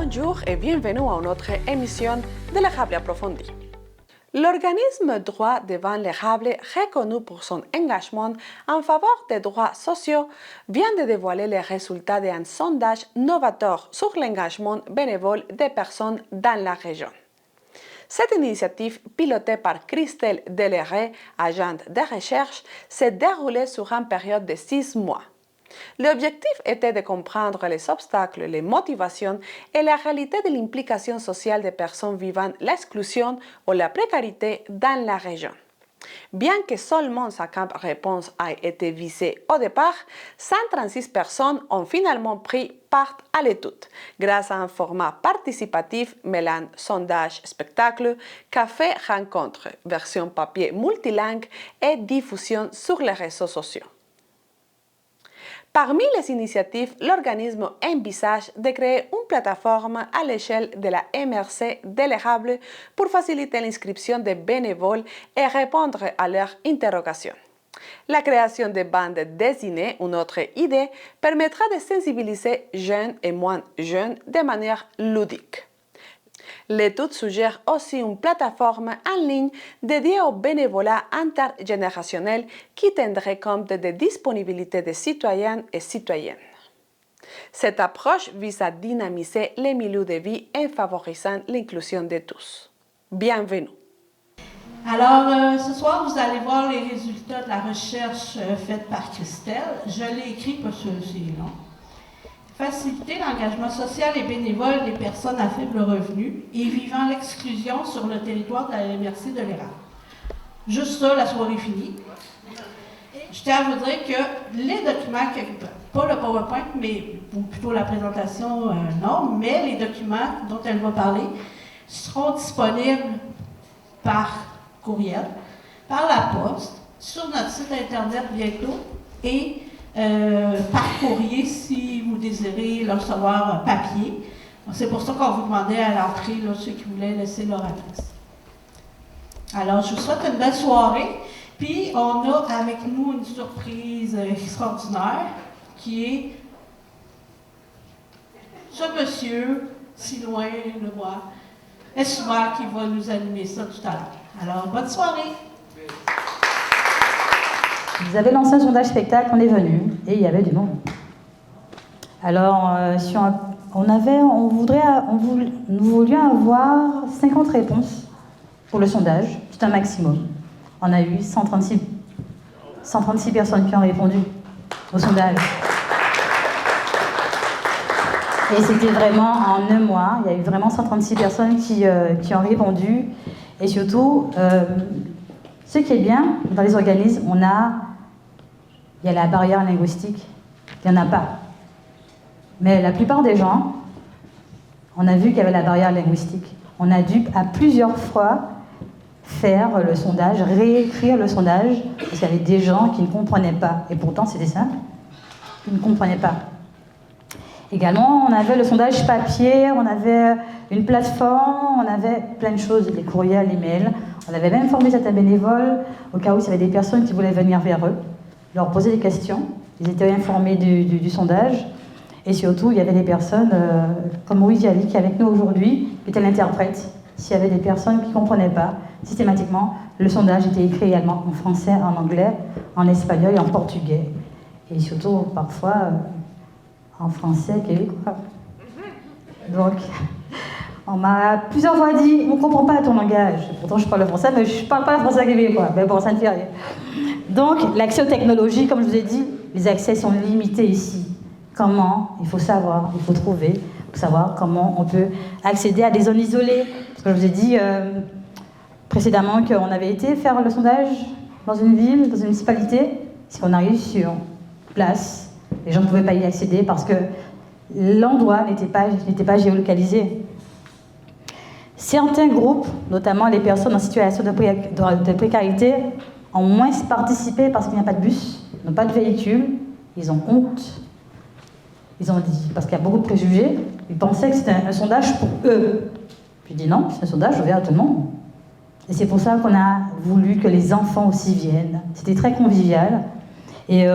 Bonjour et bienvenue à une autre émission de l'Érable approfondi. L'organisme Droit devant l'Érable, reconnu pour son engagement en faveur des droits sociaux, vient de dévoiler les résultats d'un sondage novateur sur l'engagement bénévole des personnes dans la région. Cette initiative, pilotée par Christelle Deléré, agente de recherche, s'est déroulée sur une période de 6 mois. L'objectif était de comprendre les obstacles, les motivations et la réalité de l'implication sociale des personnes vivant l'exclusion ou la précarité dans la région. Bien que seulement 50 réponses aient été visées au départ, 136 personnes ont finalement pris part à l'étude, grâce à un format participatif mêlant sondage, spectacle, café, rencontre, version papier multilingue et diffusion sur les réseaux sociaux. Parmi les initiatives, l'organisme envisage de créer une plateforme à l'échelle de la MRC de l'Érable pour faciliter l'inscription des bénévoles et répondre à leurs interrogations. La création de bandes dessinées, une autre idée, permettra de sensibiliser jeunes et moins jeunes de manière ludique. L'étude suggère aussi une plateforme en ligne dédiée au bénévolat intergénérationnel qui tiendrait compte des disponibilités des citoyens et citoyennes. Cette approche vise à dynamiser les milieux de vie en favorisant l'inclusion de tous. Bienvenue. Alors, ce soir, vous allez voir les résultats de la recherche faite par Christelle. Je l'ai écrit parce que c'est long. Faciliter l'engagement social et bénévole des personnes à faible revenu et vivant l'exclusion sur le territoire de la MRC de l'Érable. Juste ça, la soirée finie. Je tiens à vous dire que les documents, pas le PowerPoint, mais ou plutôt la présentation, non, mais les documents dont elle va parler seront disponibles par courriel, par la poste, sur notre site internet bientôt et par courrier si vous désirez le recevoir papier. C'est pour ça qu'on vous demandait à l'entrée, ceux qui voulaient laisser leur adresse. Alors, je vous souhaite une belle soirée. Puis, on a avec nous une surprise extraordinaire qui est ce monsieur, si loin de moi, Esma, qui va nous animer ça tout à l'heure. Alors, bonne soirée! Vous avez lancé un sondage spectacle, on est venu et il y avait du monde. Alors, nous voulions avoir 50 réponses pour le sondage, c'est un maximum. On a eu 136 personnes qui ont répondu au sondage. Et c'était vraiment en un mois, il y a eu vraiment 136 personnes qui ont répondu. Et surtout, ce qui est bien dans les organismes, il y a la barrière linguistique, il n'y en a pas. Mais la plupart des gens, on a vu qu'il y avait la barrière linguistique. On a dû à plusieurs fois faire le sondage, réécrire le sondage, parce qu'il y avait des gens qui ne comprenaient pas. Et pourtant, c'était simple, ils ne comprenaient pas. Également, on avait le sondage papier, on avait une plateforme, on avait plein de choses, les courriels, les mails. On avait même formé certains bénévoles, au cas où il y avait des personnes qui voulaient venir vers eux, leur poser des questions. Ils étaient informés du sondage. Et surtout, il y avait des personnes, comme Louise Yali, qui est avec nous aujourd'hui, qui était l'interprète. S'il y avait des personnes qui ne comprenaient pas, systématiquement, le sondage était écrit également en français, en anglais, en espagnol et en portugais. Et surtout, parfois, en français québécois. Donc, on m'a plusieurs fois dit, on ne comprend pas ton langage. Pourtant, je parle le français, mais je ne parle pas le français québécois. Mais bon, ça ne fait rien. Donc, l'accès aux technologies, comme je vous ai dit, les accès sont limités ici. Comment? Il faut savoir, il faut trouver, il faut savoir comment on peut accéder à des zones isolées. Parce que je vous ai dit précédemment qu'on avait été faire le sondage dans une ville, dans une municipalité. Si on arrive sur place, les gens ne pouvaient pas y accéder parce que l'endroit n'était pas géolocalisé. Certains groupes, notamment les personnes en situation de précarité, ont moins participé parce qu'il n'y a pas de bus, ils n'ont pas de véhicule, ils ont honte. Ils ont dit, parce qu'il y a beaucoup de préjugés, ils pensaient que c'était un sondage pour eux. J'ai dit non, c'est un sondage ouvert à tout le monde. Et c'est pour ça qu'on a voulu que les enfants aussi viennent. C'était très convivial. Et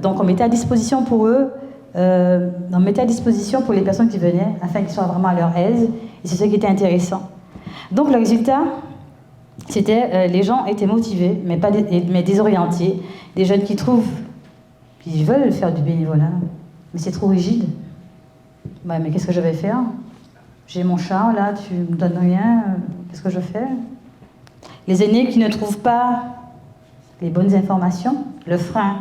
donc on mettait à disposition pour eux on mettait à disposition pour les personnes qui venaient, afin qu'ils soient vraiment à leur aise, et c'est ce qui était intéressant. Donc le résultat, c'était les gens étaient motivés, mais désorientés, des jeunes qui trouvent, ils veulent faire du bénévolat, mais c'est trop rigide. Ouais, mais qu'est-ce que je vais faire? J'ai mon char, là, tu me donnes rien, qu'est-ce que je fais? Les aînés qui ne trouvent pas les bonnes informations, le frein,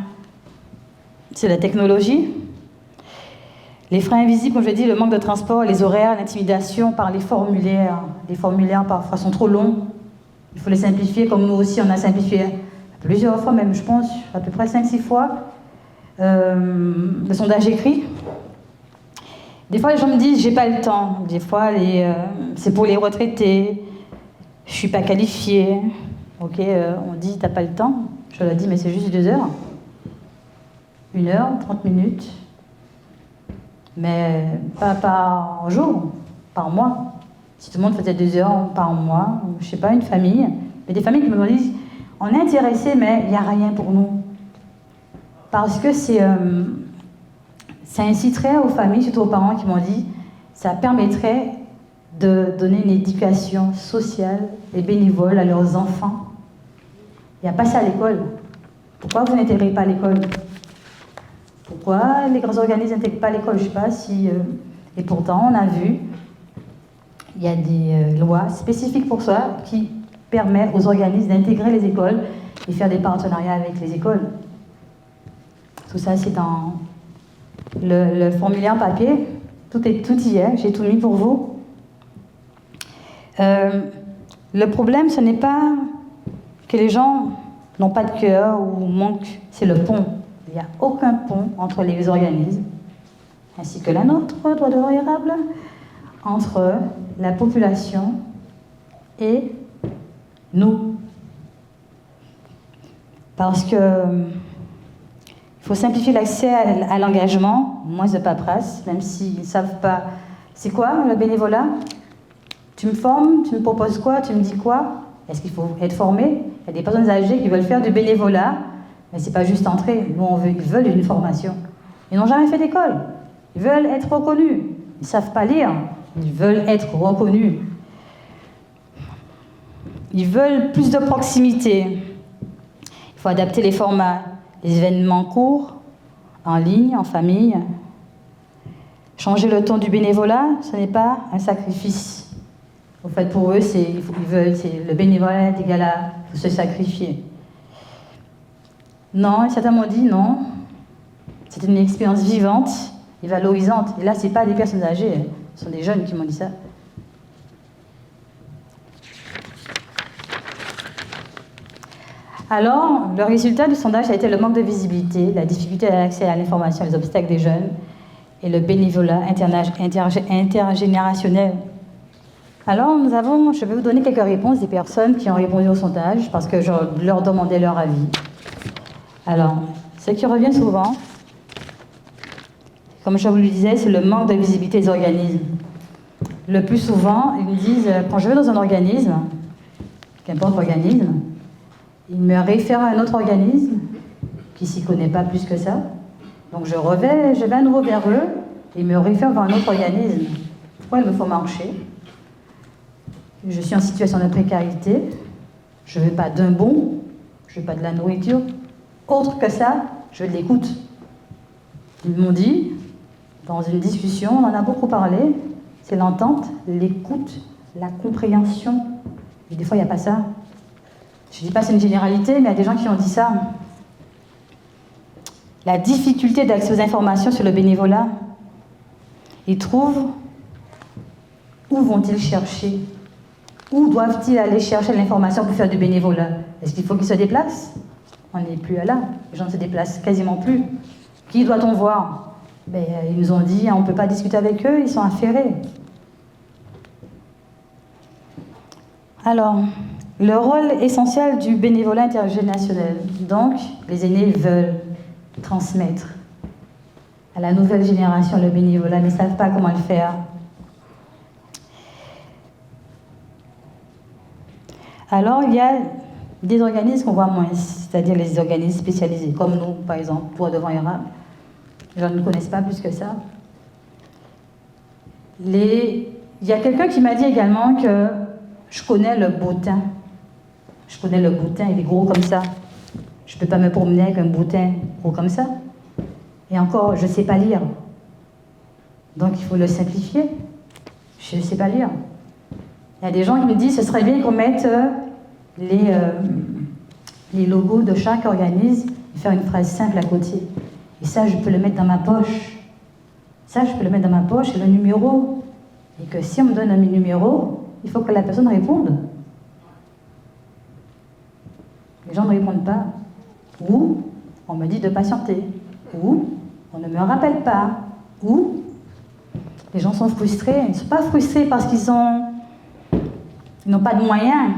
c'est la technologie. Les freins invisibles, comme je l'ai dit, le manque de transport, les horaires, l'intimidation par les formulaires. Les formulaires, parfois, sont trop longs. Il faut les simplifier, comme nous aussi, on a simplifié plusieurs fois, même, je pense, à peu près 5-6 fois. Le sondage écrit. Des fois, les gens me disent, j'ai pas le temps. Des fois, c'est pour les retraités. Je suis pas qualifiée. Ok, on dit, t'as pas le temps. Je leur dis, mais c'est juste 2 heures. 1 heure, 30 minutes. Mais pas par jour, par mois. Si tout le monde faisait 2 heures par mois, je sais pas, une famille. Mais des familles qui me disent, on est intéressés, mais il n'y a rien pour nous. Parce que ça inciterait aux familles, surtout aux parents qui m'ont dit, ça permettrait de donner une éducation sociale et bénévole à leurs enfants. Il n'y a pas ça à l'école. Pourquoi vous n'intégrez pas à l'école? Pourquoi les grands organismes n'intègrent pas l'école? Je ne sais pas si... Et pourtant, on a vu, il y a des lois spécifiques pour ça qui permettent aux organismes d'intégrer les écoles et faire des partenariats avec les écoles. Tout ça, c'est dans le formulaire papier. Tout y est, j'ai tout mis pour vous. Le problème, ce n'est pas que les gens n'ont pas de cœur ou manquent, c'est le pont. Il n'y a aucun pont entre les organismes, ainsi que la nôtre, droit de variable, entre la population et nous. Parce que il faut simplifier l'accès à l'engagement, moins de paperasse, même s'ils ne savent pas. C'est quoi le bénévolat? Tu me formes, tu me proposes quoi, tu me dis quoi? Est-ce qu'il faut être formé? Il y a des personnes âgées qui veulent faire du bénévolat, mais ce n'est pas juste entrer. Nous, ils veulent une formation. Ils n'ont jamais fait d'école. Ils veulent être reconnus. Ils ne savent pas lire. Ils veulent être reconnus. Ils veulent plus de proximité. Il faut adapter les formats. Les événements courts, en ligne, en famille. Changer le ton du bénévolat, ce n'est pas un sacrifice. En fait, pour eux, le bénévolat est égal à se sacrifier. Non, certains m'ont dit non. C'est une expérience vivante et valorisante. Et là, ce n'est pas des personnes âgées, ce sont des jeunes qui m'ont dit ça. Alors, le résultat du sondage a été le manque de visibilité, la difficulté d'accès à l'information, les obstacles des jeunes et le bénévolat intergénérationnel. Alors, je vais vous donner quelques réponses des personnes qui ont répondu au sondage parce que je leur demandais leur avis. Alors, ce qui revient souvent, comme je vous le disais, c'est le manque de visibilité des organismes. Le plus souvent, ils me disent, quand je vais dans un organisme, qu'importe l'organisme, ils me réfèrent à un autre organisme qui ne s'y connaît pas plus que ça. Donc je vais à nouveau vers eux et ils me réfèrent vers un autre organisme. Pourquoi il me faut marcher? Je suis en situation de précarité, je ne veux pas d'un bon, je ne veux pas de la nourriture. Autre que ça, je l'écoute. Ils m'ont dit, dans une discussion, on en a beaucoup parlé, c'est l'entente, l'écoute, la compréhension. Et des fois, il n'y a pas ça. Je ne dis pas que c'est une généralité, mais il y a des gens qui ont dit ça. La difficulté d'accès aux informations sur le bénévolat. Ils trouvent, où vont-ils chercher? Où doivent-ils aller chercher l'information pour faire du bénévolat? Est-ce qu'il faut qu'ils se déplacent? On n'est plus là. Les gens ne se déplacent quasiment plus. Qui doit-on voir? Ils nous ont dit, on ne peut pas discuter avec eux, ils sont affairés. Alors, le rôle essentiel du bénévolat intergénérationnel. Donc, les aînés veulent transmettre à la nouvelle génération le bénévolat, mais ne savent pas comment le faire. Alors, il y a des organismes qu'on voit moins, c'est-à-dire les organismes spécialisés, comme nous, par exemple, pour Devant Érable. Les gens ne connaissent pas plus que ça. Il y a quelqu'un qui m'a dit également que je connais le bottin. Je connais le bottin, il est gros comme ça. Je ne peux pas me promener avec un bottin gros comme ça. Et encore, je ne sais pas lire. Donc il faut le simplifier. Je ne sais pas lire. Il y a des gens qui me disent ce serait bien qu'on mette les logos de chaque organisme et faire une phrase simple à côté. Et ça, je peux le mettre dans ma poche. Ça, je peux le mettre dans ma poche et le numéro. Et que si on me donne un numéro, il faut que la personne réponde. Les gens ne répondent pas. Ou on me dit de patienter. Ou on ne me rappelle pas. Ou les gens sont frustrés. Ils ne sont pas frustrés parce qu'ils n'ont pas de moyens.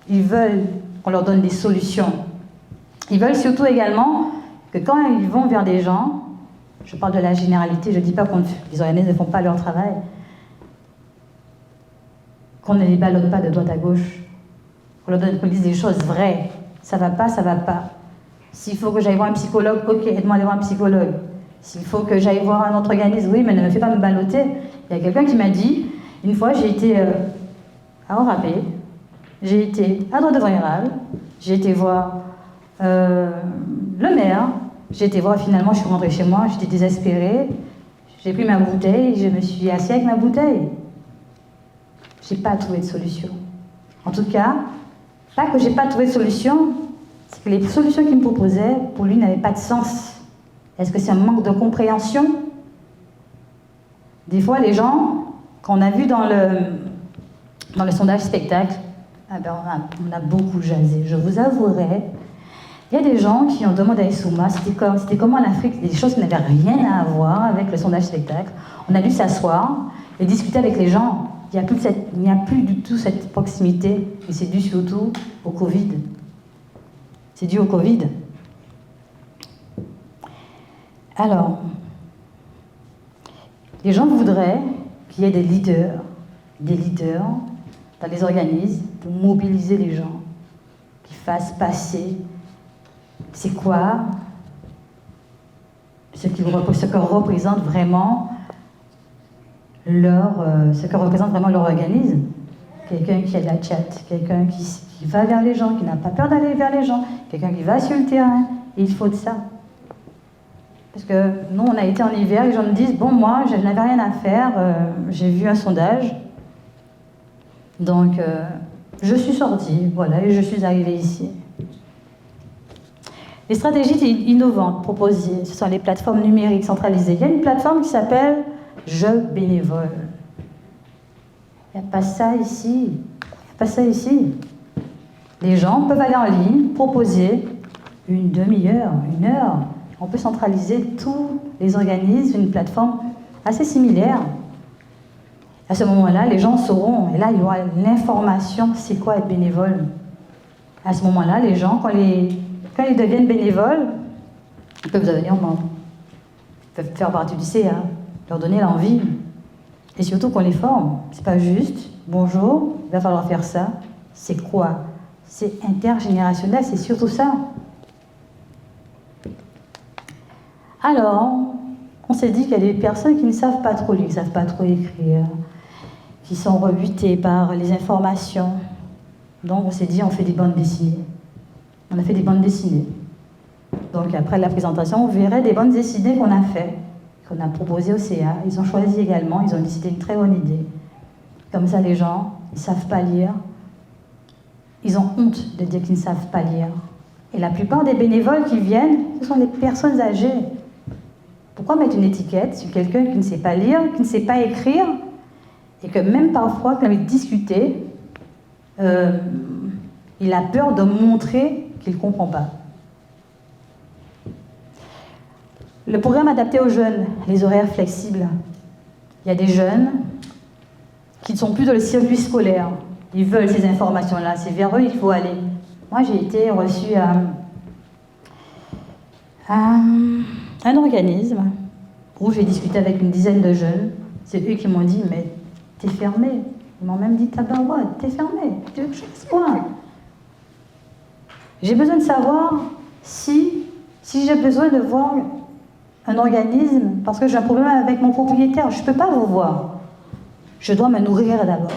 Ils veulent qu'on leur donne des solutions. Ils veulent surtout également que quand ils vont vers des gens, je parle de la généralité, je ne dis pas que les organismes ne font pas leur travail, qu'on ne les ballotte pas de droite à gauche, qu'on leur dise des choses vraies. Ça va pas, ça va pas. S'il faut que j'aille voir un psychologue, ok, aide-moi à aller voir un psychologue. S'il faut que j'aille voir un autre organisme, oui, mais ne me fais pas me balloter. Il y a quelqu'un qui m'a dit, une fois j'ai été à Orapé, j'ai été à Droite-de-Vrairal, j'ai été voir le maire, j'ai été voir, finalement je suis rentrée chez moi, j'étais désespérée, j'ai pris ma bouteille, je me suis assise avec ma bouteille. Je n'ai pas trouvé de solution. En tout cas, pas que je n'ai pas trouvé de solution, c'est que les solutions qu'il me proposait, pour lui, n'avaient pas de sens. Est-ce que c'est un manque de compréhension? Des fois, les gens, qu'on a vu dans le sondage spectacle, ah ben on a beaucoup jasé. Je vous avouerai, il y a des gens qui ont demandé à Issouma, c'était comment en Afrique, des choses qui n'avaient rien à voir avec le sondage spectacle. On a dû s'asseoir et discuter avec les gens. Il n'y a plus du tout cette proximité, et c'est dû surtout au Covid. C'est dû au Covid. Alors, les gens voudraient qu'il y ait des leaders dans les organismes pour mobiliser les gens, qui fassent passer c'est quoi ce que représente vraiment ce que représente vraiment leur organisme. Quelqu'un qui a de la chat, quelqu'un qui va vers les gens, qui n'a pas peur d'aller vers les gens, quelqu'un qui va sur le terrain. Et il faut de ça. Parce que nous, on a été en hiver, les gens me disent, bon, moi, je n'avais rien à faire, j'ai vu un sondage, donc je suis sortie, voilà, et je suis arrivée ici. Les stratégies innovantes proposées, ce sont les plateformes numériques centralisées. Il y a une plateforme qui s'appelle Je bénévole. Il n'y a pas ça ici. Il n'y a pas ça ici. Les gens peuvent aller en ligne, proposer une demi-heure, une heure. On peut centraliser tous les organismes, une plateforme assez similaire. À ce moment-là, les gens sauront, et là, il y aura l'information, c'est quoi être bénévole. À ce moment-là, les gens, quand ils deviennent bénévoles, ils peuvent devenir membres. Ils peuvent faire partie du CA, leur donner l'envie. Et surtout qu'on les forme. C'est pas juste, bonjour, il va falloir faire ça. C'est quoi? C'est intergénérationnel, c'est surtout ça. Alors, on s'est dit qu'il y a des personnes qui ne savent pas trop lire, qui ne savent pas trop écrire, qui sont rebutées par les informations. Donc on s'est dit, on fait des bandes dessinées. On a fait des bandes dessinées. Donc après la présentation, vous verrez des bandes dessinées qu'on a fait, qu'on a proposées au CA. Ils ont choisi également, ils ont décidé une très bonne idée. Comme ça, les gens, ils ne savent pas lire. Ils ont honte de dire qu'ils ne savent pas lire. Et la plupart des bénévoles qui viennent, ce sont les personnes âgées. Pourquoi mettre une étiquette sur quelqu'un qui ne sait pas lire, qui ne sait pas écrire, et que même parfois, quand il discute, il a peur de montrer qu'il ne comprend pas. Le programme adapté aux jeunes, les horaires flexibles. Il y a des jeunes qui ne sont plus dans le circuit scolaire. Ils veulent ces informations-là. C'est vers eux qu'il faut aller. Moi, j'ai été reçue à un organisme où j'ai discuté avec une dizaine de jeunes. C'est eux qui m'ont dit, mais t'es fermé. Ils m'ont même dit, tabarouette, t'es fermé. Tu veux que je fasse quoi? J'ai besoin de savoir si j'ai besoin de voir un organisme parce que j'ai un problème avec mon propriétaire. Je ne peux pas vous voir. Je dois me nourrir d'abord.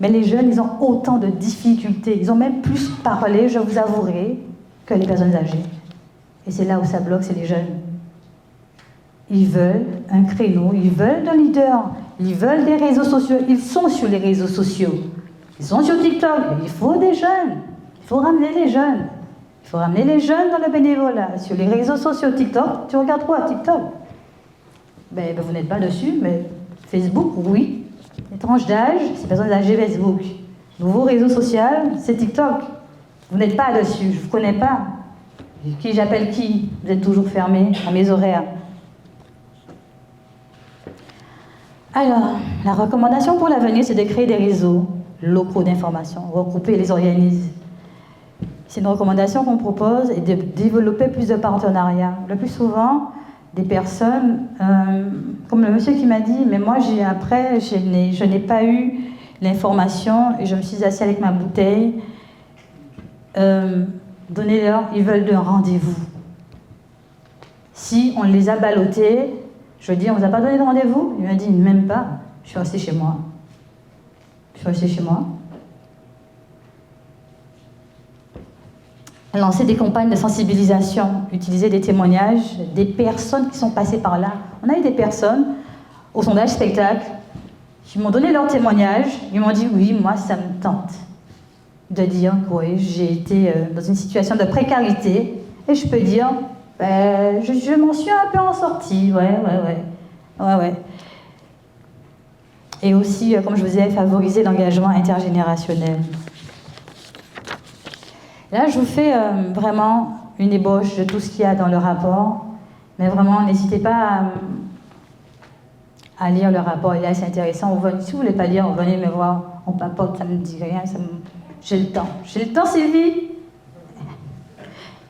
Mais les jeunes, ils ont autant de difficultés. Ils ont même plus parlé, je vous avouerai, que les personnes âgées. Et c'est là où ça bloque, c'est les jeunes. Ils veulent un créneau, ils veulent un leader, ils veulent des réseaux sociaux. Ils sont sur les réseaux sociaux. Ils sont sur TikTok. Il faut des jeunes. Il faut ramener les jeunes. Il faut ramener les jeunes dans le bénévolat. Sur les réseaux sociaux, TikTok, tu regardes quoi, TikTok? Ben, vous n'êtes pas dessus, mais Facebook, oui. Les tranches d'âge, c'est personnes âgées Facebook. Nouveau réseau social, c'est TikTok. Vous n'êtes pas dessus, je ne vous connais pas. Qui j'appelle qui? Vous êtes toujours fermés à mes horaires. Alors, la recommandation pour l'avenir, c'est de créer des réseaux locaux d'information, regrouper les organismes. C'est une recommandation qu'on propose et de développer plus de partenariats. Le plus souvent, des personnes, comme le monsieur qui m'a dit, mais moi, je n'ai pas eu l'information et je me suis assise avec ma bouteille. Donnez-leur, ils veulent un rendez-vous. Si on les a ballottés, je dis, on ne vous a pas donné de rendez-vous? Il m'a dit, même pas. Je suis restée chez moi. Lancer des campagnes de sensibilisation, utiliser des témoignages des personnes qui sont passées par là. On a eu des personnes au sondage spectacle qui m'ont donné leur témoignage. Ils m'ont dit, oui, moi, ça me tente de dire que oui, j'ai été dans une situation de précarité et je peux dire, je m'en suis un peu en sortie, ouais. Et aussi, comme je vous disais, favoriser l'engagement intergénérationnel. Là, je vous fais vraiment une ébauche de tout ce qu'il y a dans le rapport, mais vraiment, n'hésitez pas à lire le rapport. Il est assez intéressant. Si vous ne voulez pas lire, venez me voir. On papote, ça ne me dit rien. J'ai le temps. J'ai le temps, Sylvie?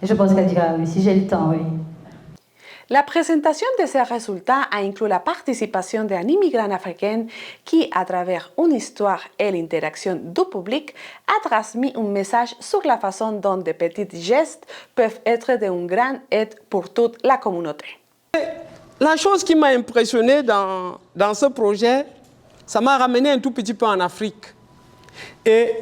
Et je pense qu'elle dira oui, si j'ai le temps, oui. La présentation de ces résultats a inclus la participation d'un immigrant africain qui, à travers une histoire et l'interaction du public, a transmis un message sur la façon dont de petits gestes peuvent être d'une grande aide pour toute la communauté. La chose qui m'a impressionné dans ce projet, ça m'a ramené un tout petit peu en Afrique. Et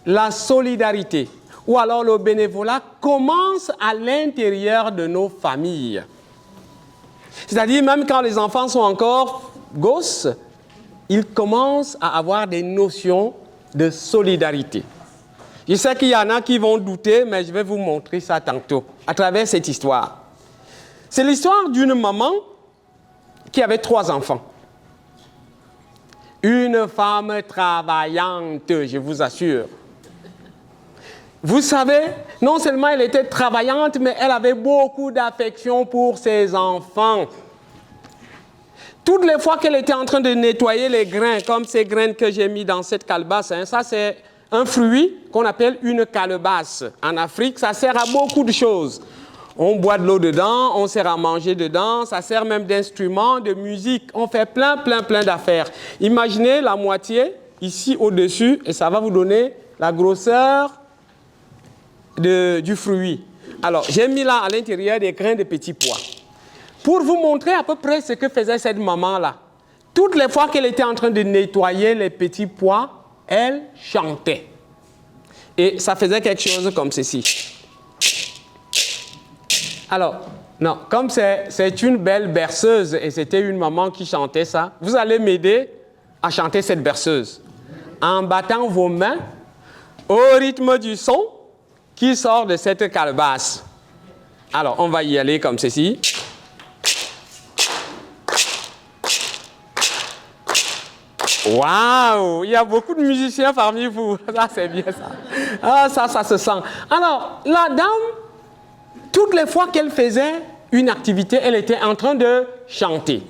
la solidarité, ou alors le bénévolat, commence à l'intérieur de nos familles. C'est-à-dire, même quand les enfants sont encore gosses, ils commencent à avoir des notions de solidarité. Je sais qu'il y en a qui vont douter, mais je vais vous montrer ça tantôt, à travers cette histoire. C'est l'histoire d'une maman qui avait 3 enfants. Une femme travaillante, je vous assure. Vous savez, non seulement elle était travaillante, mais elle avait beaucoup d'affection pour ses enfants. Toutes les fois qu'elle était en train de nettoyer les grains, comme ces graines que j'ai mis dans cette calebasse, ça c'est un fruit qu'on appelle une calebasse. En Afrique, ça sert à beaucoup de choses. On boit de l'eau dedans, on sert à manger dedans, ça sert même d'instrument, de musique. On fait plein d'affaires. Imaginez la moitié ici au-dessus et ça va vous donner la grosseur du fruit. Alors, j'ai mis là à l'intérieur des grains de petits pois. Pour vous montrer à peu près ce que faisait cette maman-là. Toutes les fois qu'elle était en train de nettoyer les petits pois, elle chantait. Et ça faisait quelque chose comme ceci. Alors, non, comme c'est une belle berceuse et c'était une maman qui chantait ça, vous allez m'aider à chanter cette berceuse. En battant vos mains au rythme du son qui sort de cette calebasse. Alors, on va y aller comme ceci. Waouh! Il y a beaucoup de musiciens parmi vous. Ça, c'est bien ça. Ah, ça se sent. Alors, la dame, toutes les fois qu'elle faisait une activité, elle était en train de chanter.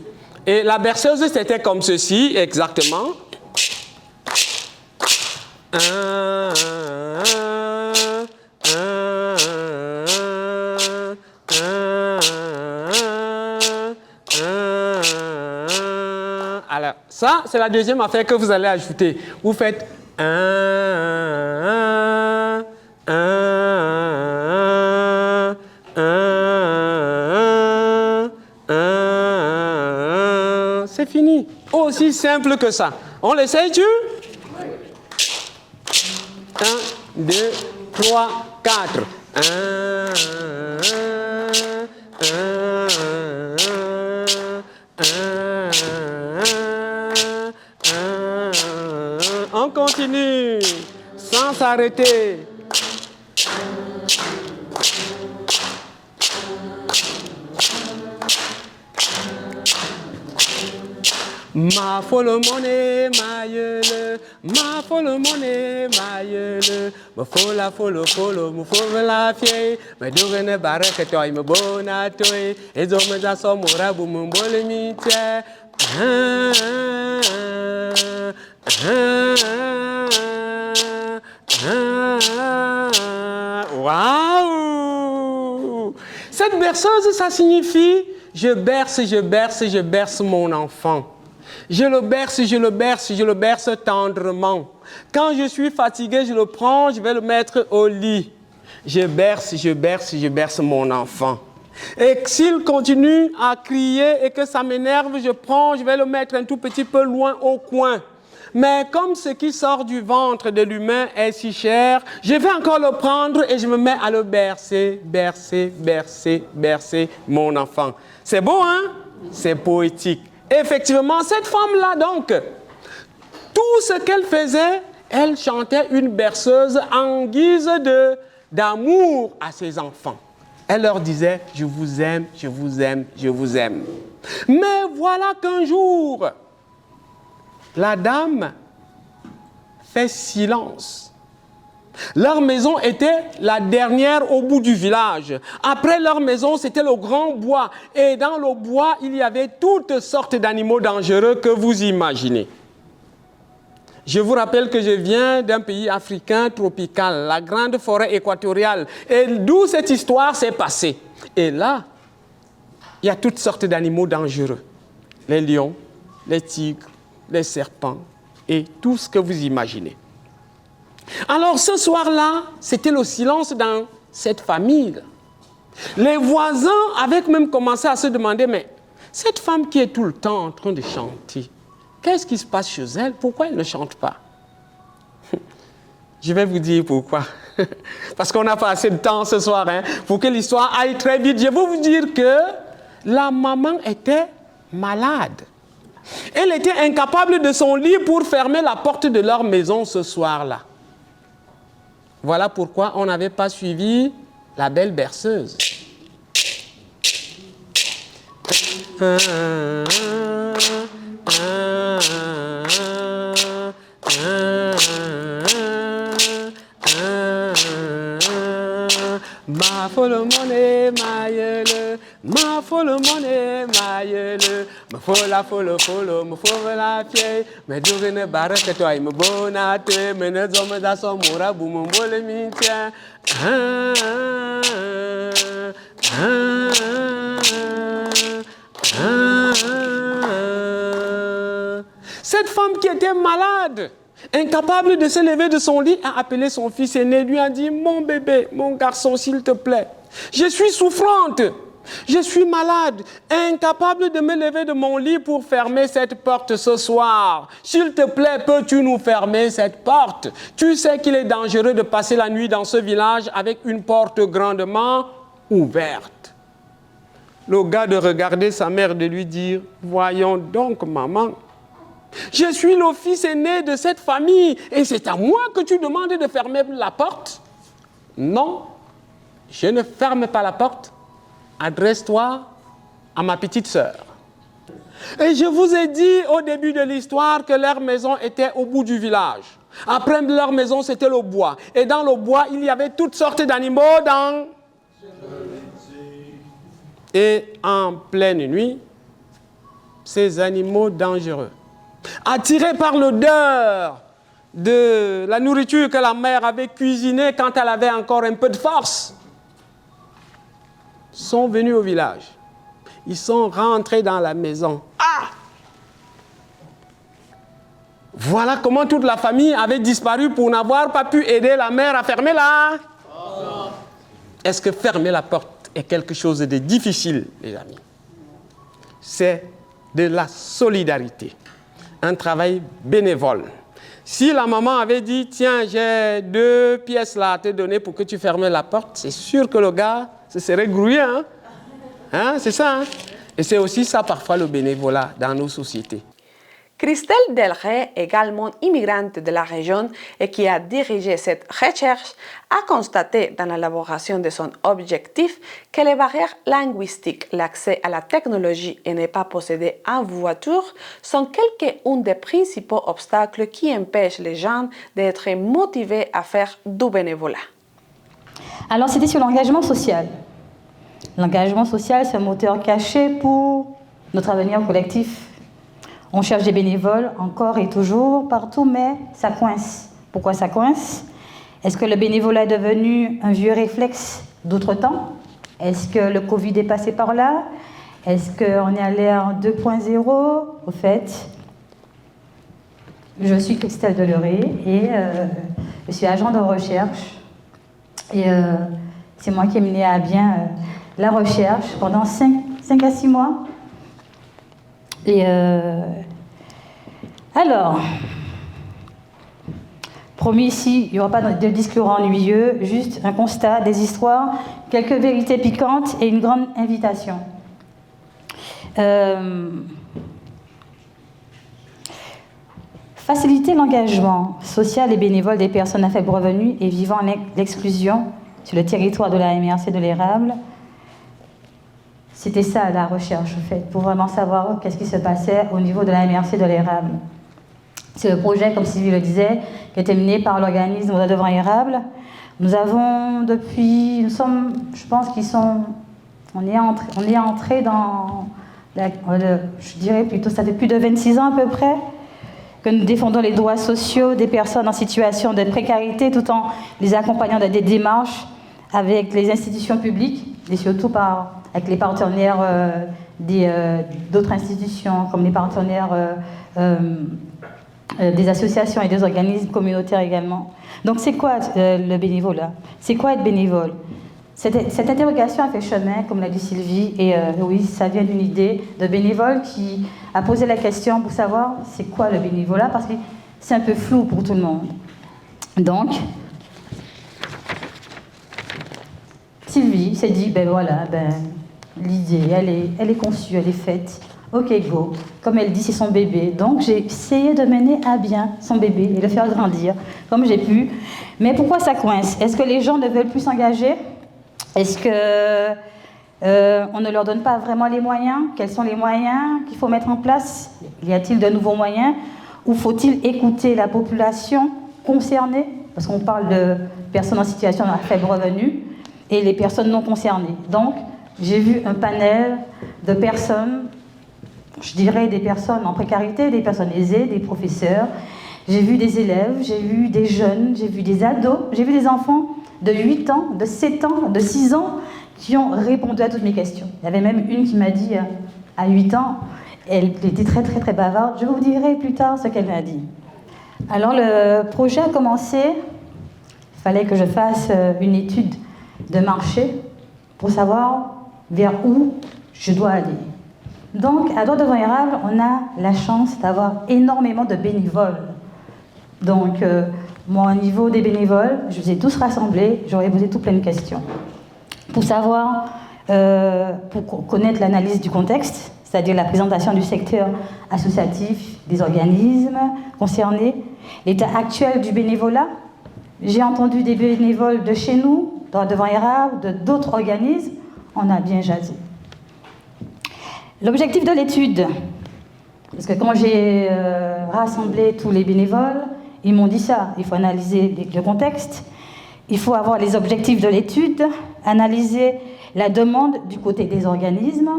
Et la berceuse, c'était comme ceci, exactement. Alors, ça, c'est la deuxième affaire que vous allez ajouter. Vous faites amis. Aussi simple que ça. On l'essaye-tu? 1, 2, 3, 4. 1, 1. On continue sans s'arrêter. Ma folle monnaie, ma gueule, ma folle monnaie, ma gueule, ma folle, me folle la vieille, me dourne barque toi, me bonne à toi, et donc me da son morabu, me bolle mitié. Waouh! Cette berceuse, ça signifie je berce mon enfant. Je le berce tendrement. Quand je suis fatigué, je le prends, je vais le mettre au lit. Je berce mon enfant. Et s'il continue à crier et que ça m'énerve, je vais le mettre un tout petit peu loin au coin. Mais comme ce qui sort du ventre de l'humain est si cher, je vais encore le prendre et je me mets à le bercer mon enfant. C'est beau, hein? C'est poétique. Effectivement, cette femme-là, donc, tout ce qu'elle faisait, elle chantait une berceuse en guise d'amour à ses enfants. Elle leur disait, je vous aime, je vous aime, je vous aime. Mais voilà qu'un jour, la dame fait silence. Leur maison était la dernière au bout du village. Après leur maison, c'était le grand bois. Et dans le bois, il y avait toutes sortes d'animaux dangereux que vous imaginez. Je vous rappelle que je viens d'un pays africain tropical, la grande forêt équatoriale. Et d'où cette histoire s'est passée. Et là, il y a toutes sortes d'animaux dangereux. Les lions, les tigres, les serpents et tout ce que vous imaginez. Alors ce soir-là, c'était le silence dans cette famille. Les voisins avaient même commencé à se demander, mais cette femme qui est tout le temps en train de chanter, qu'est-ce qui se passe chez elle? Pourquoi elle ne chante pas? Je vais vous dire pourquoi. Parce qu'on n'a pas assez de temps ce soir, hein, pour que l'histoire aille très vite. Je vais vous dire que la maman était malade. Elle était incapable de son lit pour fermer la porte de leur maison ce soir-là. Voilà pourquoi on n'avait pas suivi la belle berceuse. Ma folle monnaie, ma gueule, ma folle monnaie, ma gueule, ma folle, me folle la vieille, me dourne barque toi, me bonne à toi, me ne zomme da son morabu, me bolle mitié. Cette femme qui était malade, incapable de se lever de son lit, a appelé son fils aîné, lui a dit, mon bébé, mon garçon, s'il te plaît, je suis souffrante, je suis malade, incapable de me lever de mon lit pour fermer cette porte ce soir. S'il te plaît, peux-tu nous fermer cette porte? Tu sais qu'il est dangereux de passer la nuit dans ce village avec une porte grandement ouverte. Le gars de regarder sa mère, de lui dire, voyons donc maman, je suis le fils aîné de cette famille et c'est à moi que tu demandes de fermer la porte? Non, je ne ferme pas la porte. Adresse-toi à ma petite sœur. Et je vous ai dit au début de l'histoire que leur maison était au bout du village. Après leur maison, c'était le bois. Et dans le bois, il y avait toutes sortes d'animaux dans... Et en pleine nuit, ces animaux dangereux, attirés par l'odeur de la nourriture que la mère avait cuisinée quand elle avait encore un peu de force, sont venus au village. Ils sont rentrés dans la maison. Ah! Voilà comment toute la famille avait disparu pour n'avoir pas pu aider la mère à fermer la... Est-ce que fermer la porte est quelque chose de difficile, les amis? C'est de la solidarité, un travail bénévole. Si la maman avait dit, tiens, j'ai 2 pièces là à te donner pour que tu fermes la porte, c'est sûr que le gars se serait grouillé. C'est ça. Et c'est aussi ça parfois le bénévolat dans nos sociétés. Christelle Delray, également immigrante de la région et qui a dirigé cette recherche, a constaté dans l'élaboration de son objectif que les barrières linguistiques, l'accès à la technologie et ne pas posséder une voiture sont quelques-uns des principaux obstacles qui empêchent les gens d'être motivés à faire du bénévolat. Alors c'était sur l'engagement social. L'engagement social, c'est un moteur caché pour notre avenir collectif. On cherche des bénévoles encore et toujours, partout, mais ça coince. Pourquoi ça coince? Est-ce que le bénévolat est devenu un vieux réflexe d'autre temps? Est-ce que le Covid est passé par là? Est-ce qu'on est allé en 2.0? Au fait, je suis Christelle Delray et je suis agent de recherche. Et c'est moi qui ai mené à bien la recherche pendant 5 à 6 mois. Et alors, promis ici, il n'y aura pas de discours ennuyeux, juste un constat, des histoires, quelques vérités piquantes et une grande invitation. Faciliter l'engagement social et bénévole des personnes à faible revenu et vivant l'exclusion sur le territoire de la MRC de l'Érable. C'était ça la recherche, en fait, pour vraiment savoir qu'est-ce qui se passait au niveau de la MRC de l'Érable. C'est le projet, comme Sylvie le disait, qui a été mené par l'organisme Devant Érable. Nous avons depuis, je pense on est entré dans, je dirais plutôt, ça fait plus de 26 ans à peu près, que nous défendons les droits sociaux des personnes en situation de précarité, tout en les accompagnant dans des démarches avec les institutions publiques et surtout avec les partenaires d'autres institutions, comme les partenaires des associations et des organismes communautaires également. Donc c'est quoi le bénévolat? C'est quoi être bénévole? Cette interrogation a fait chemin, comme l'a dit Sylvie, et oui, ça vient d'une idée de bénévole qui a posé la question pour savoir c'est quoi le bénévolat, parce que c'est un peu flou pour tout le monde. Donc, Sylvie s'est dit, l'idée, elle est conçue, elle est faite. Ok, go. Comme elle dit, c'est son bébé. Donc, j'ai essayé de mener à bien son bébé et le faire grandir comme j'ai pu. Mais pourquoi ça coince? Est-ce que les gens ne veulent plus s'engager? Est-ce que on ne leur donne pas vraiment les moyens? Quels sont les moyens qu'il faut mettre en place? Y a-t-il de nouveaux moyens? Ou faut-il écouter la population concernée? Parce qu'on parle de personnes en situation à faible revenu et les personnes non concernées. Donc, j'ai vu un panel de personnes, je dirais des personnes en précarité, des personnes aisées, des professeurs. J'ai vu des élèves, j'ai vu des jeunes, j'ai vu des ados, j'ai vu des enfants de 8 ans, de 7 ans, de 6 ans qui ont répondu à toutes mes questions. Il y avait même une qui m'a dit, à 8 ans, elle était très très très bavarde, je vous dirai plus tard ce qu'elle m'a dit. Alors le projet a commencé, il fallait que je fasse une étude de marché pour savoir vers où je dois aller. Donc, à Devant Érable, on a la chance d'avoir énormément de bénévoles. Donc, moi, au niveau des bénévoles, je les ai tous rassemblés, j'aurais posé tout plein de questions. Pour savoir, pour connaître l'analyse du contexte, c'est-à-dire la présentation du secteur associatif, des organismes concernés, l'état actuel du bénévolat. J'ai entendu des bénévoles de chez nous, Devant Érable, de d'autres organismes, on a bien jasé. L'objectif de l'étude, parce que quand j'ai rassemblé tous les bénévoles, ils m'ont dit ça, il faut analyser le contexte, il faut avoir les objectifs de l'étude, analyser la demande du côté des organismes,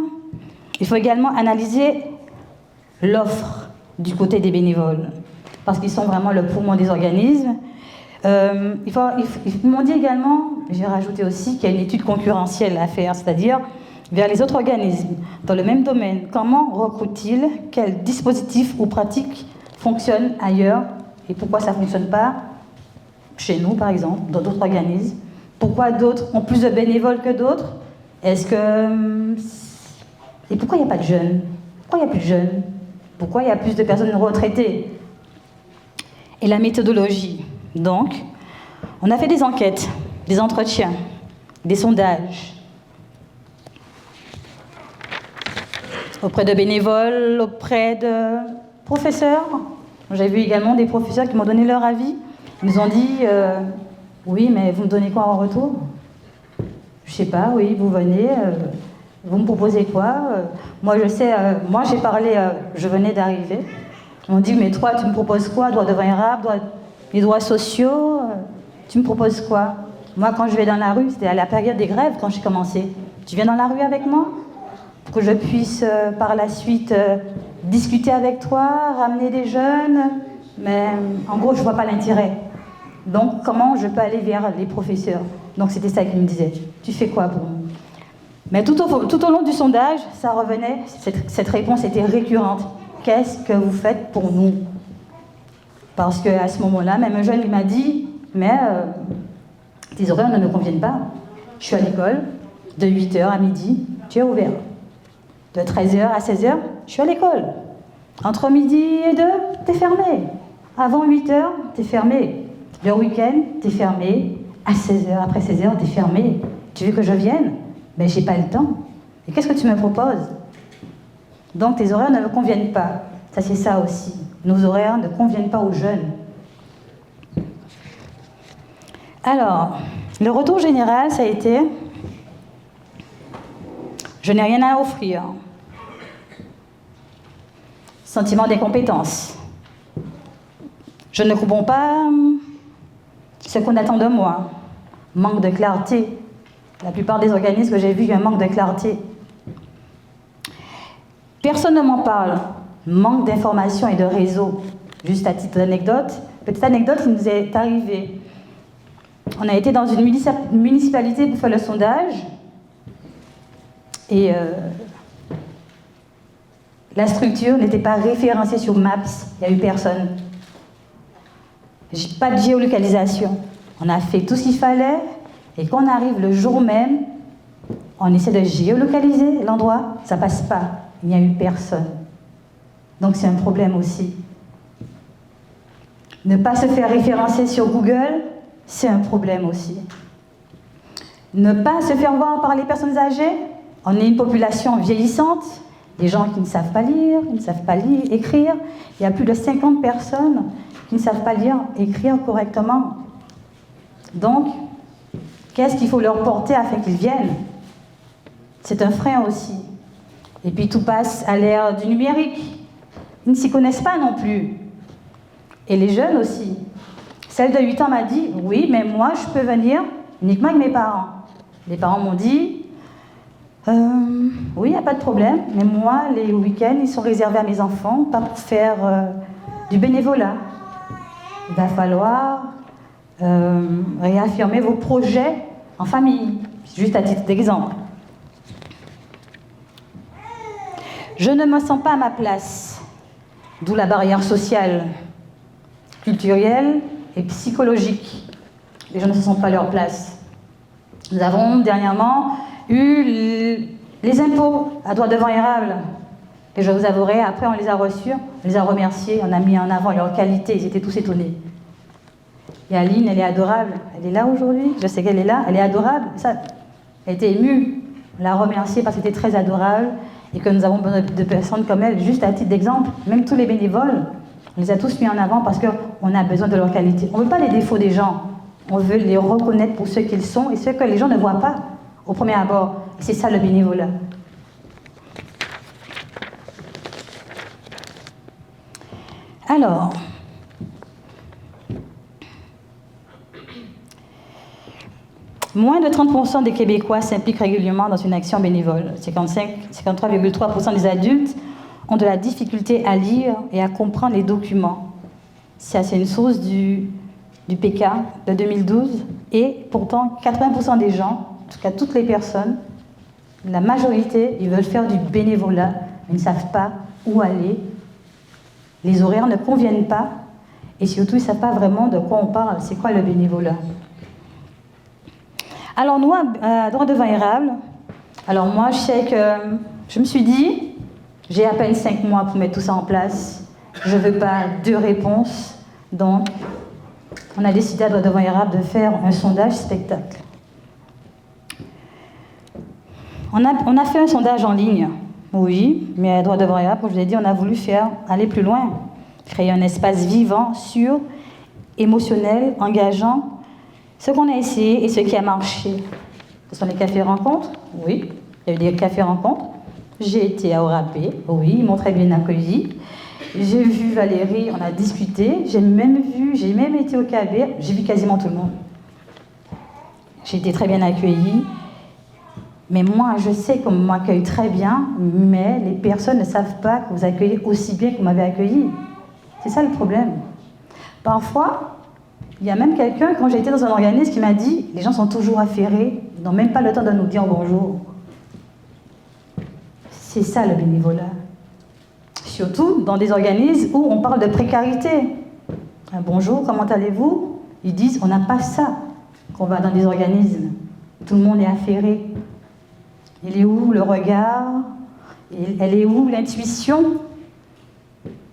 il faut également analyser l'offre du côté des bénévoles, parce qu'ils sont vraiment le poumon des organismes. Ils m'ont dit également, j'ai rajouté aussi qu'il y a une étude concurrentielle à faire, c'est-à-dire vers les autres organismes dans le même domaine. Comment recrutent-ils? Quels dispositifs ou pratiques fonctionnent ailleurs? Et pourquoi ça ne fonctionne pas chez nous, par exemple, dans d'autres organismes? Pourquoi d'autres ont plus de bénévoles que d'autres? Et pourquoi il n'y a pas de jeunes? pourquoi il n'y a plus de jeunes? Pourquoi il y a plus de personnes retraitées? Et la méthodologie. Donc, on a fait des enquêtes, des entretiens, des sondages auprès de bénévoles, auprès de professeurs. J'ai vu également des professeurs qui m'ont donné leur avis. Ils nous ont dit oui, mais vous me donnez quoi en retour? Je sais pas, oui, vous venez, vous me proposez quoi? Moi, je sais, moi j'ai parlé, je venais d'arriver. On dit, mais toi, tu me proposes quoi? Droit devant érable, les droits sociaux, tu me proposes quoi? Moi, quand je vais dans la rue, c'était à la période des grèves quand j'ai commencé. Tu viens dans la rue avec moi? Pour que je puisse par la suite discuter avec toi, ramener des jeunes. Mais en gros, je ne vois pas l'intérêt. Donc, comment je peux aller vers les professeurs? Donc, c'était ça qu'ils me disaient. Tu fais quoi pour nous? Mais tout au long du sondage, ça revenait, cette réponse était récurrente. Qu'est-ce que vous faites pour nous? Parce qu'à ce moment-là, même un jeune il m'a dit, mais tes horaires ne me conviennent pas. Je suis à l'école, de 8h à midi, tu es ouvert. De 13h à 16h, je suis à l'école. Entre midi et 2, tu es fermé. Avant 8h, tu es fermé. Le week-end, tu es fermé. À 16h, après 16h, tu es fermé. Tu veux que je vienne? Mais j'ai pas le temps. Et qu'est-ce que tu me proposes? Donc tes horaires ne me conviennent pas. Ça, c'est ça aussi. Nos horaires ne conviennent pas aux jeunes. Alors, le retour général, ça a été « Je n'ai rien à offrir ». Sentiment d'incompétence. Je ne comprends pas ce qu'on attend de moi. Manque de clarté. La plupart des organismes que j'ai vus, il y a un manque de clarté. Personne ne m'en parle. Manque d'informations et de réseau. Juste à titre d'anecdote, petite anecdote qui nous est arrivée. On a été dans une municipalité pour faire le sondage et la structure n'était pas référencée sur Maps. Il n'y a eu personne. Pas de géolocalisation. On a fait tout ce qu'il fallait et quand on arrive le jour même, on essaie de géolocaliser l'endroit, ça passe pas. Il n'y a eu personne. Donc c'est un problème aussi. Ne pas se faire référencer sur Google, c'est un problème aussi. Ne pas se faire voir par les personnes âgées. On est une population vieillissante, des gens qui ne savent pas lire, qui ne savent pas écrire. Il y a plus de 50 personnes qui ne savent pas lire, écrire correctement. Donc, qu'est-ce qu'il faut leur porter afin qu'ils viennent? C'est un frein aussi. Et puis tout passe à l'ère du numérique. Ils ne s'y connaissent pas non plus. Et les jeunes aussi. Celle de 8 ans m'a dit, oui, mais moi, je peux venir uniquement avec mes parents. Les parents m'ont dit, oui, il n'y a pas de problème, mais moi, les week-ends, ils sont réservés à mes enfants, pas pour faire du bénévolat. Il va falloir réaffirmer vos projets en famille, juste à titre d'exemple. Je ne me sens pas à ma place, d'où la barrière sociale, culturelle et psychologique. Les gens ne se sentent pas à leur place. Nous avons dernièrement eu les impôts à droit devant érable. Et je vous avouerai, après on les a reçus, on les a remerciés, on a mis en avant leur qualité, ils étaient tous étonnés. Et Aline, elle est adorable. Elle est là aujourd'hui, je sais qu'elle est là, elle est adorable. Ça, elle était émue. On l'a remerciée parce qu'elle était très adorable et que nous avons besoin de personnes comme elle, juste à titre d'exemple. Même tous les bénévoles, on les a tous mis en avant parce qu'on a besoin de leur qualité. On ne veut pas les défauts des gens, on veut les reconnaître pour ce qu'ils sont et ce que les gens ne voient pas au premier abord. Et c'est ça le bénévolat. Alors, moins de 30% des Québécois s'impliquent régulièrement dans une action bénévole. 53,3% des adultes ont de la difficulté à lire et à comprendre les documents. Ça, c'est une source du PK de 2012. Et pourtant, 80% des gens, en tout cas toutes les personnes, la majorité, ils veulent faire du bénévolat, mais ils ne savent pas où aller. Les horaires ne conviennent pas. Et surtout, ils ne savent pas vraiment de quoi on parle. C'est quoi le bénévolat? Alors, nous, à droit devant érable, alors moi, je sais que je me suis dit, J'ai à peine 5 mois pour mettre tout ça en place. Je ne veux pas 2 réponses. Donc, on a décidé à Droits devant érable de faire un sondage spectacle. On a fait un sondage en ligne, oui, mais à Droits devant érable, comme je vous l'ai dit, on a voulu aller plus loin, créer un espace vivant, sûr, émotionnel, engageant. Ce qu'on a essayé et ce qui a marché, ce sont les cafés-rencontres, oui, il y a eu des cafés-rencontres. J'ai été à Orapé, oui, ils m'ont très bien accueilli. J'ai vu Valérie, on a discuté, j'ai même été au Kabir, j'ai vu quasiment tout le monde. J'ai été très bien accueillie. Mais moi, je sais qu'on m'accueille très bien, mais les personnes ne savent pas que vous accueillez aussi bien que vous m'avez accueilli. C'est ça le problème. Parfois, il y a même quelqu'un, quand j'ai été dans un organisme, qui m'a dit « Les gens sont toujours affairés, ils n'ont même pas le temps de nous dire bonjour. » C'est ça le bénévolat. Surtout dans des organismes où on parle de précarité. Un bonjour, comment allez-vous? Ils disent on n'a pas ça quand on va dans des organismes. Tout le monde est affairé. Il est où le regard? Elle est où l'intuition?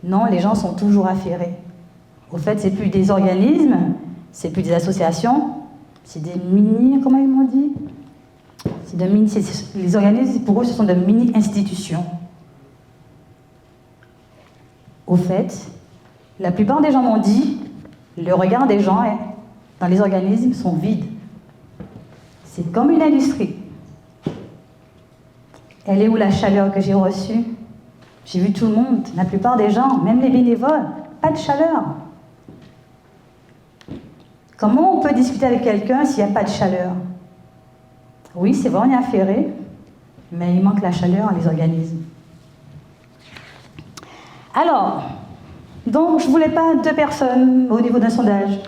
Non, les gens sont toujours affairés. Au fait, c'est plus des organismes, c'est plus des associations, c'est des mini, comment ils m'ont dit? Les organismes, pour eux, ce sont de mini-institutions. Au fait, la plupart des gens m'ont dit, le regard des gens dans les organismes sont vides. C'est comme une industrie. Elle est où la chaleur que j'ai reçue? J'ai vu tout le monde, la plupart des gens, même les bénévoles, pas de chaleur. Comment on peut discuter avec quelqu'un s'il n'y a pas de chaleur? Oui, c'est vrai, on est affairé, mais il manque la chaleur dans les organismes. Alors, donc je ne voulais pas 2 personnes au niveau d'un sondage.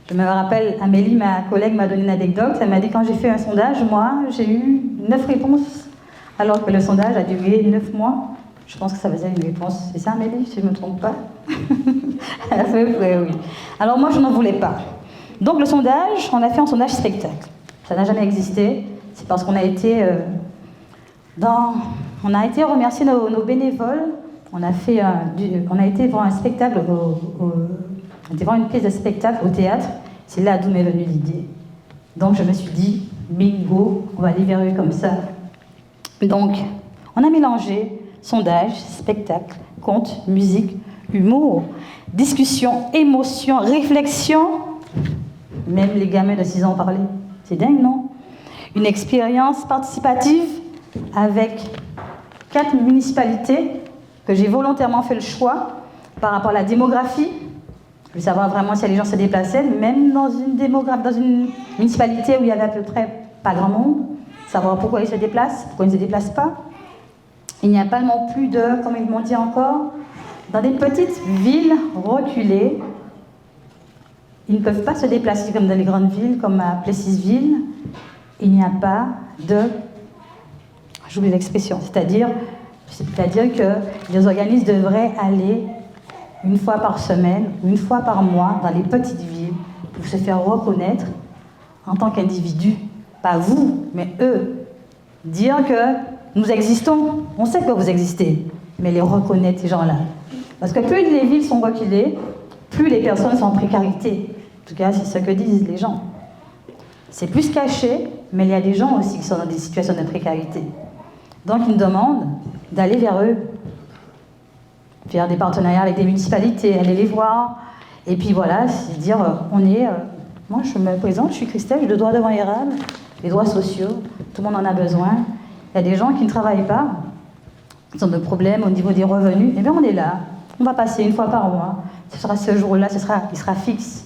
Je me rappelle, Amélie, ma collègue, m'a donné une anecdote. Elle m'a dit, quand j'ai fait un sondage, moi, j'ai eu 9 réponses, alors que le sondage a duré 9 mois. Je pense que ça faisait une réponse. C'est ça, Amélie, si je ne me trompe pas? Oui. Alors moi, je n'en voulais pas. Donc le sondage, on a fait un sondage spectacle. Ça n'a jamais existé. C'est parce qu'on a été remercier nos bénévoles. On a été voir un spectacle, on était voir une pièce de spectacle au théâtre. C'est là d'où m'est venue l'idée. Donc je me suis dit, bingo, on va aller vers eux comme ça. Donc, on a mélangé sondage, spectacle, conte, musique, humour, discussion, émotion, réflexion. Même les gamins de 6 ans parlaient. C'est dingue, non? Une expérience participative avec 4 municipalités que j'ai volontairement fait le choix par rapport à la démographie. Je veux savoir vraiment si les gens se déplaçaient, même dans une municipalité où il y avait à peu près pas grand monde, savoir pourquoi ils se déplacent, pourquoi ils ne se déplacent pas. Il n'y a pas non plus de, comme ils m'ont dit encore, dans des petites villes reculées, ils ne peuvent pas se déplacer comme dans les grandes villes, comme à Plessisville. Il n'y a pas de, j'oublie l'expression, c'est-à-dire que les organismes devraient aller une fois par semaine ou une fois par mois dans les petites villes pour se faire reconnaître en tant qu'individus. Pas vous, mais eux. Dire que nous existons, on sait que vous existez, mais les reconnaître, ces gens-là. Parce que plus les villes sont reculées, plus les personnes sont en précarité. En tout cas, c'est ce que disent les gens. C'est plus caché, mais il y a des gens aussi qui sont dans des situations de précarité. Donc, ils nous demandent d'aller vers eux, faire des partenariats avec des municipalités, aller les voir, et puis voilà, c'est dire, moi je me présente, je suis Christelle, j'ai le droit devant érable, les droits sociaux, tout le monde en a besoin. Il y a des gens qui ne travaillent pas, ils ont des problèmes au niveau des revenus, et bien on est là, on va passer une fois par mois, ce sera ce jour-là, il sera fixe.